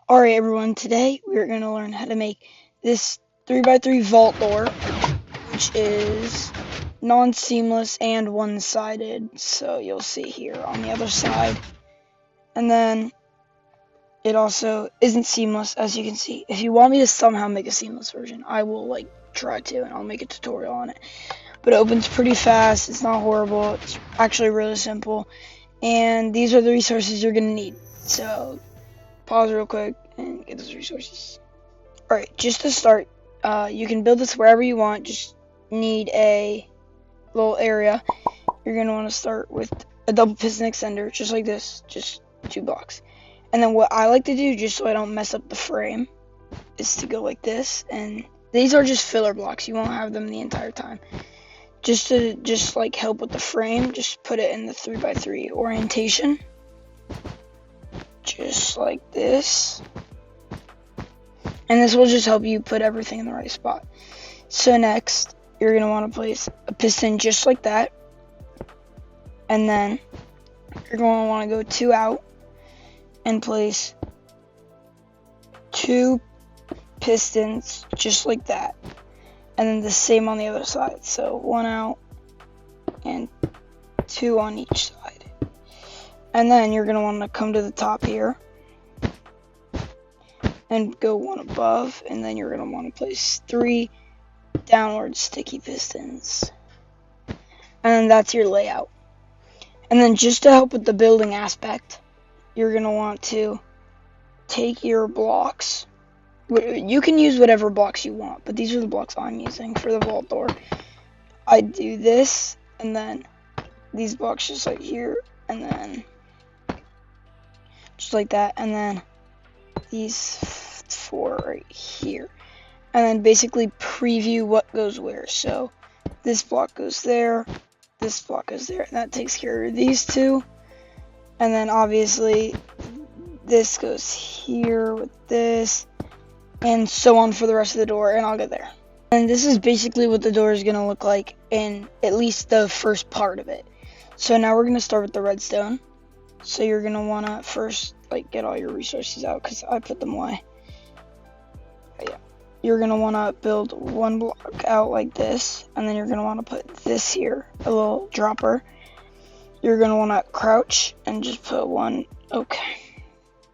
Alright everyone, today we're going to learn how to make this 3x3 vault door, which is non-seamless and one-sided, so you'll see here on the other side. And then it also isn't seamless, as you can see. If you want me to somehow make a seamless version, I will try to, and I'll make a tutorial on it. But it opens pretty fast, it's not horrible, it's actually really simple, and these are the resources you're going to need. So pause real quick and get those resources. Alright, just to start, you can build this wherever you want, just need a little area. You're going to want to start with a double piston extender, just like this, just 2 blocks. And then what I like to do, just so I don't mess up the frame, is to go like this, and these are just filler blocks, you won't have them the entire time. Just to help with the frame, just put it in the 3x3 orientation. Just like this, and this will just help you put everything in the right spot. So next, you're going to want to place a piston just like that, and then you're going to want to go 2 out and place 2 pistons just like that, and then the same on the other side, so 1 out and 2 on each side. And then you're going to want to come to the top here and go 1 above, and then you're going to want to place 3 downward sticky pistons. And that's your layout. And then just to help with the building aspect, you're going to want to take your blocks. You can use whatever blocks you want, but these are the blocks I'm using for the vault door. I do this, and then these blocks just like here, and then just like that, and then these 4 right here, and then basically preview what goes where. So this block goes there, this block goes there, and that takes care of these 2, and then obviously this goes here with this, and so on for the rest of the door, and I'll get there. And this is basically what the door is going to look like in at least the first part of it. So now we're going to start with the redstone. So you're going to want to first get all your resources out, because I put them away. But yeah. You're going to want to build 1 block out like this, and then you're going to want to put this here, a little dropper. You're going to want to crouch and just put one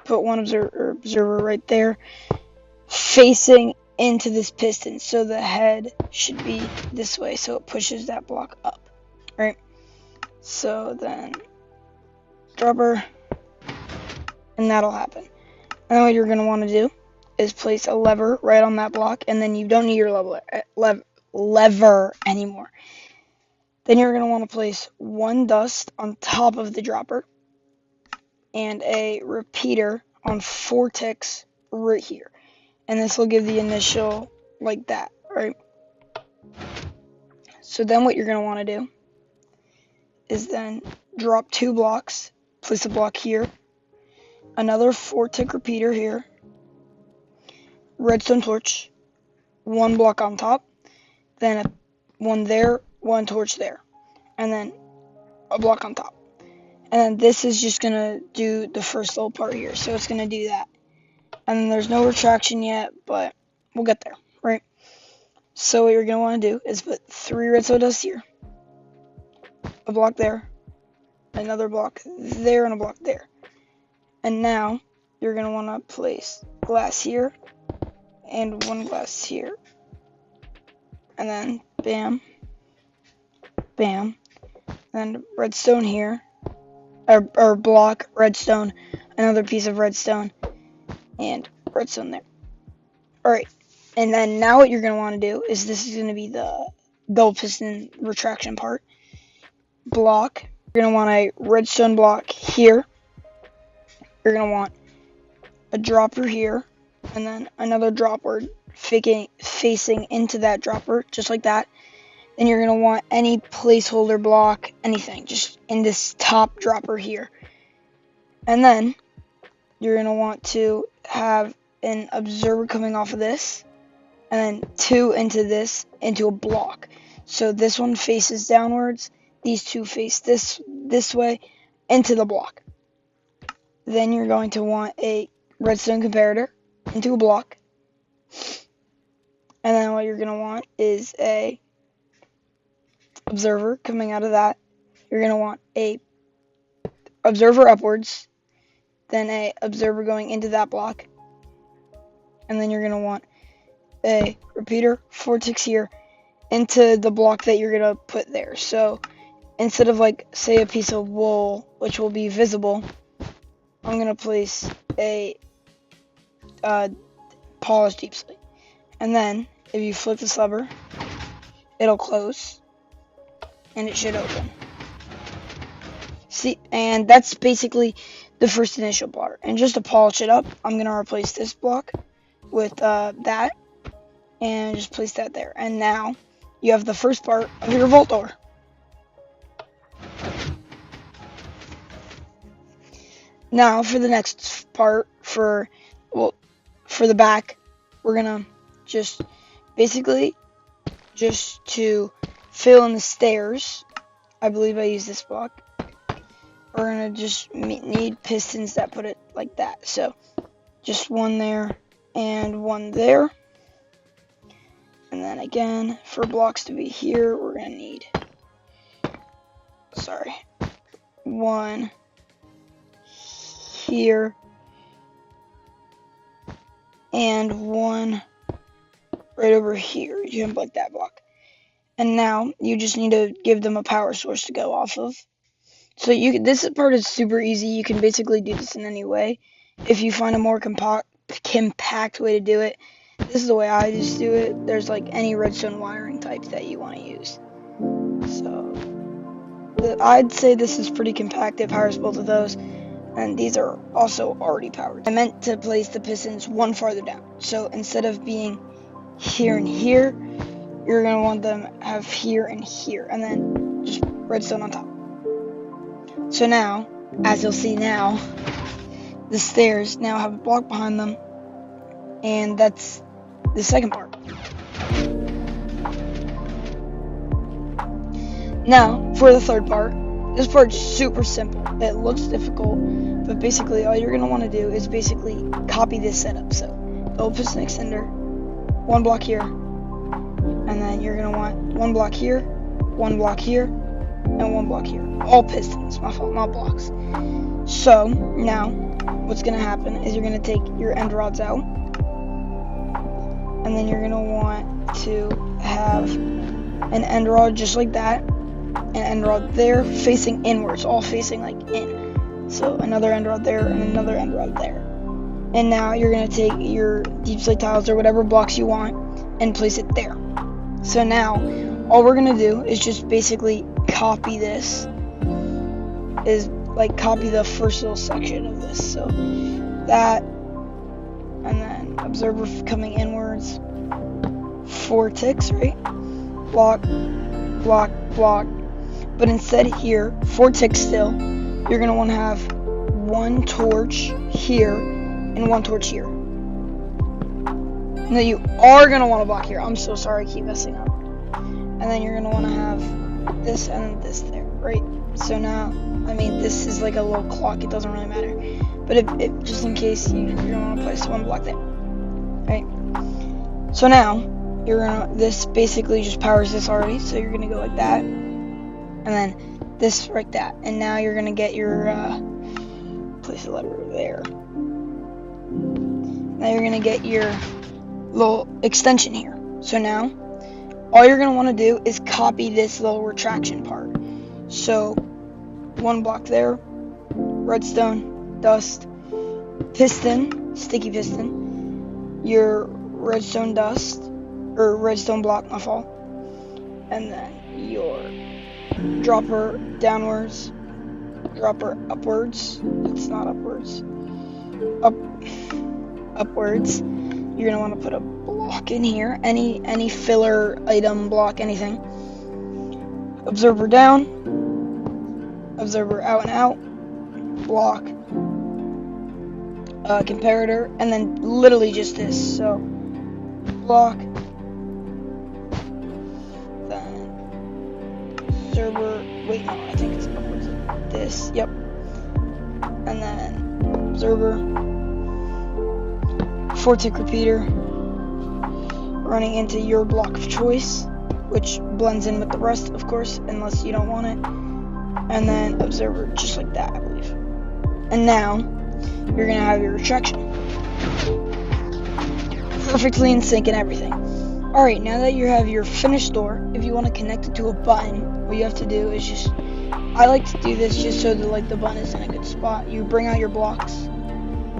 observer right there, facing into this piston, so the head should be this way, so it pushes that block up, right? So then dropper, and that'll happen. And then what you're going to want to do is place a lever right on that block, and then you don't need your lever anymore. Then you're going to want to place 1 dust on top of the dropper and a repeater on 4 ticks right here. And this will give the initial like that, right? So then what you're going to want to do is then drop 2 blocks, place a block here, another 4-tick repeater here, redstone torch, 1 block on top, then 1 there, 1 torch there, and then a block on top. And then this is just going to do the first little part here, so it's going to do that. And then there's no retraction yet, but we'll get there, right? So what you're going to want to do is put 3 redstone dust here, a block there, another block there, and a block there. And now you're going to want to place glass here and 1 glass here. And then bam, bam, and redstone here, or block, redstone, another piece of redstone, and redstone there. Alright, and then now what you're going to want to do is, this is going to be the double piston retraction part. Block, you're going to want a redstone block here. You're going to want a dropper here, and then another dropper facing into that dropper, just like that. Then you're going to want any placeholder block, anything, just in this top dropper here. And then you're going to want to have an observer coming off of this, and then 2 into this, into a block. So this one faces downwards, these 2 face this way, into the block. Then you're going to want a redstone comparator into a block. And then what you're going to want is a observer coming out of that. You're going to want a observer upwards, then a observer going into that block, and then you're going to want a repeater 4 ticks here into the block that you're going to put there. So instead of, like, say a piece of wool, which will be visible, I'm going to place a polished deep slate. And then if you flip this lever, it'll close and it should open. See, and that's basically the first initial part. And just to polish it up, I'm going to replace this block with that and just place that there. And now you have the first part of your vault door. Now for the next part, for the back, we're gonna just basically just to fill in the stairs. I believe I use this block. We're gonna just need pistons that put it like that. So just one there and one there. And then again, for blocks to be here, we're gonna need, one here and one right over here. You jump like that block. And now you just need to give them a power source to go off of. So this part is super easy. You can basically do this in any way. If you find a more compact way to do it, this is the way I just do it. There's like any redstone wiring type that you want to use. So I'd say this is pretty compact. It powers both of those. And these are also already powered. I meant to place the pistons one farther down. So instead of being here and here, you're going to want them have here and here. And then just redstone on top. So now, as you'll see now, the stairs now have a block behind them. And that's the second part. Now, for the third part. This part's super simple. It looks difficult, but basically all you're going to want to do is basically copy this setup. So, old piston extender, one block here, and then you're going to want one block here, and one block here. All pistons, my fault, not blocks. So, now, what's going to happen is you're going to take your end rods out, and then you're going to want to have an end rod just like that. An end rod there facing inwards, all facing like in. So another end rod there and another end rod there. And now you're going to take your deep slate tiles or whatever blocks you want and place it there. So now all we're going to do is just basically copy this. Copy the first little section of this. So that, and then observer coming inwards. 4 ticks, right? Block, block, block. But instead here, 4 ticks still, you're going to want to have 1 torch here and 1 torch here. And then you are going to want to block here. I'm so sorry I keep messing up. And then you're going to want to have this and this there, right? So now, I mean, this is like a little clock. It doesn't really matter. But if just in case you're going to want to place 1 block there, right? So now, this basically just powers this already. So you're going to go like that. And then this like that. And now you're going to get your, place a lever there. Now you're going to get your little extension here. So now, all you're going to want to do is copy this little retraction part. So, 1 block there, redstone, dust, piston, sticky piston, your redstone dust, or redstone block, my fault. And then your dropper downwards, dropper upwards. It's not upwards. Upwards. You're gonna want to put a block in here. Any filler item, block, anything. Observer down. Observer out and out. Block. Comparator, and then literally just this. So block. Observer, wait, no, I think it's upwards like this, yep, and then observer, 4-tick repeater running into your block of choice, which blends in with the rest, of course, unless you don't want it. And then observer, just like that, I believe. And now you're gonna have your retraction perfectly in sync and everything. Alright, now that you have your finished door, if you want to connect it to a button, what you have to do is just, I like to do this just so that like the button is in a good spot. You bring out your blocks,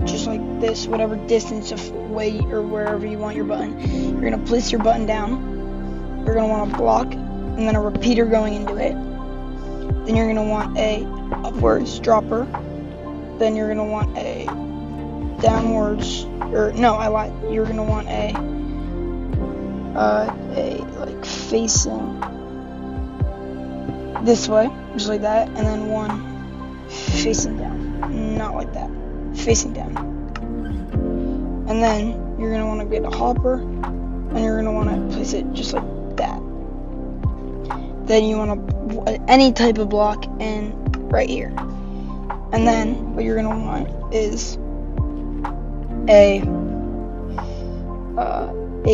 just like this, whatever distance away or wherever you want your button. You're going to place your button down. You're going to want a block and then a repeater going into it. Then you're going to want a upwards dropper. Then you're going to want a downwards, or no, I lied. You're going to want a like facing this way, just like that, and then one facing down, not like that, facing down. And then you're gonna want to get a hopper, and you're gonna want to place it just like that. Then you want to any type of block in right here, and then what you're gonna want is a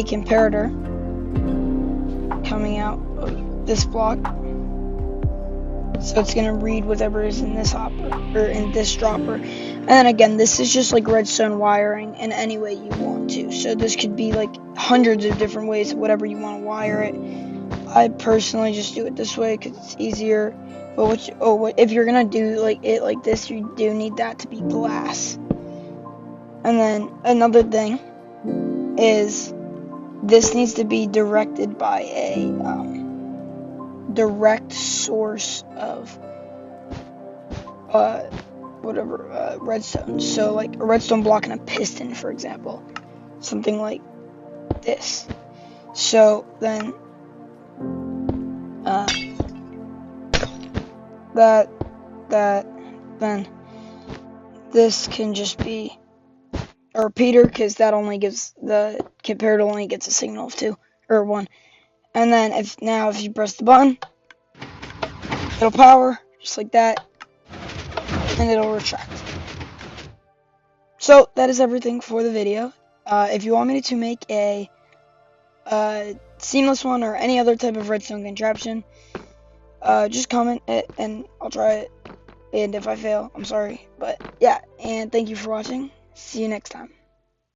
comparator coming out of this block, so it's gonna read whatever is in this hopper or in this dropper. And then again, this is just like redstone wiring in any way you want to, so this could be like hundreds of different ways, whatever you want to wire it. I personally just do it this way because it's easier. But if you're gonna do like it like this, you do need that to be glass. And then another thing is this needs to be directed by a direct source of redstone. So like a redstone block and a piston, for example, something like this. So then then this can just be a repeater, because that only gives the comparator only gets a signal of 2 or 1. And then if you press the button, it'll power just like that, and it'll retract. So that is everything for the video. If you want me to make a seamless one or any other type of redstone contraption, just comment it and I'll try it. And if I fail, I'm sorry. But yeah, and thank you for watching. See you next time.